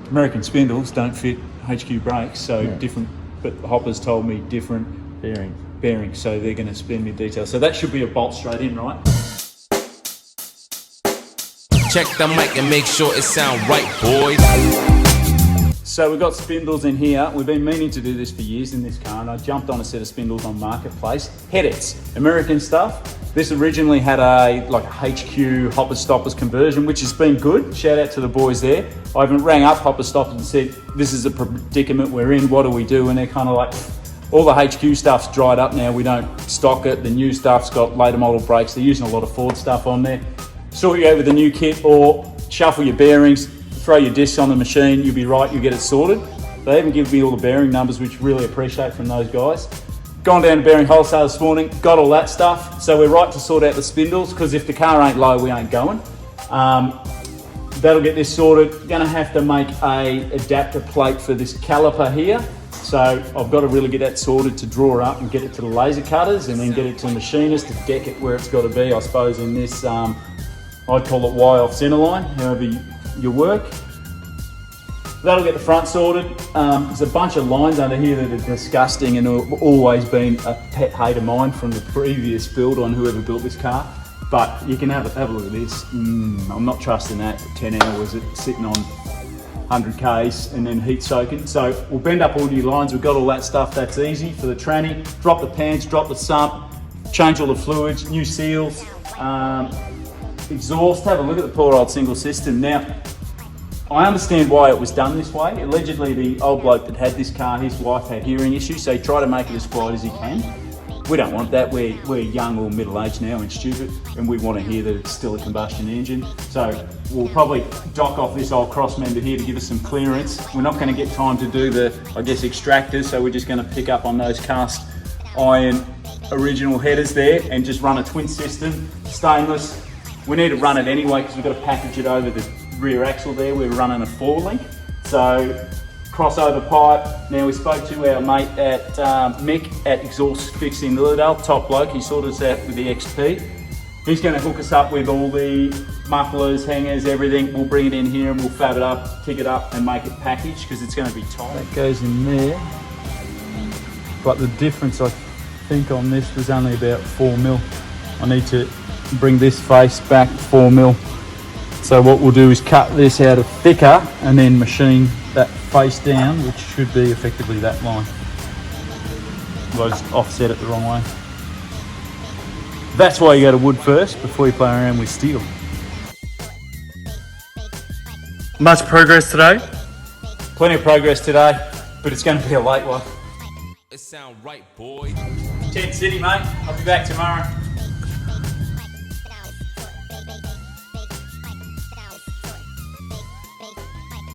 American spindles don't fit HQ brakes, so Yeah. different, but the hoppers told me different bearings, so they're going to spin me details. So that should be a bolt straight in, right? Check the mic and make sure it sound right, boys. So we've got spindles in here. We've been meaning to do this for years in this car, and I jumped on a set of spindles on Marketplace. Headets, American stuff. This originally had a HQ hoppers stoppers conversion, which has been good. Shout out to the boys there. I even rang up hoppers stoppers and said, this is a predicament we're in, what do we do? And they're kind of like, all the HQ stuff's dried up now, we don't stock it. The new stuff's got later model brakes. They're using a lot of Ford stuff on there. Sort you out with the new kit or shuffle your bearings, throw your discs on the machine, you'll be right, you'll get it sorted. They even give me all the bearing numbers, which really appreciate from those guys. Gone down to Bearing Wholesale this morning, got all that stuff. So we're right to sort out the spindles, because if the car ain't low, we ain't going. That'll get this sorted. Gonna have to make a adapter plate for this caliper here. So I've got to really get that sorted to draw up and get it to the laser cutters, and then get it to the machinist to deck it where it's got to be, I suppose, in this, I'd call it Y off centre line, however you work. That'll get the front sorted. There's a bunch of lines under here that are disgusting and have always been a pet hate of mine from the previous build on whoever built this car. But you can have a look at this. I'm not trusting that for 10 hours sitting on 100 Ks and then heat soaking. So we'll bend up all new lines. We've got all that stuff, that's easy for the tranny. Drop the pants, drop the sump, change all the fluids, new seals, exhaust. Have a look at the poor old single system. Now, I understand why it was done this way. Allegedly, the old bloke that had this car, his wife had hearing issues, so he tried to make it as quiet as he can. We don't want that. We're young or middle-aged now and stupid, and we want to hear that it's still a combustion engine. So we'll probably dock off this old cross member here to give us some clearance. We're not going to get time to do the, extractors, so we're just going to pick up on those cast iron original headers there and just run a twin system, stainless. We need to run it anyway because we've got to package it over the rear axle there. We're running a 4-link. So crossover pipe. Now we spoke to our mate at Mick at Exhaust Fix in Lilydale, top bloke. He sorted us out with the XP. He's going to hook us up with all the mufflers, hangers, everything. We'll bring it in here and we'll fab it up, pick it up and make it packaged because it's going to be tight. That goes in there. But the difference I think on this was only about 4mm. I need to bring this face back 4mm. So what we'll do is cut this out of thicker and then machine that face down, which should be effectively that line. I just offset it the wrong way. That's why you go to wood first before you play around with steel. Much progress today? Plenty of progress today, but it's going to be a late one. It sound right, boy. Tent City, mate. I'll be back tomorrow.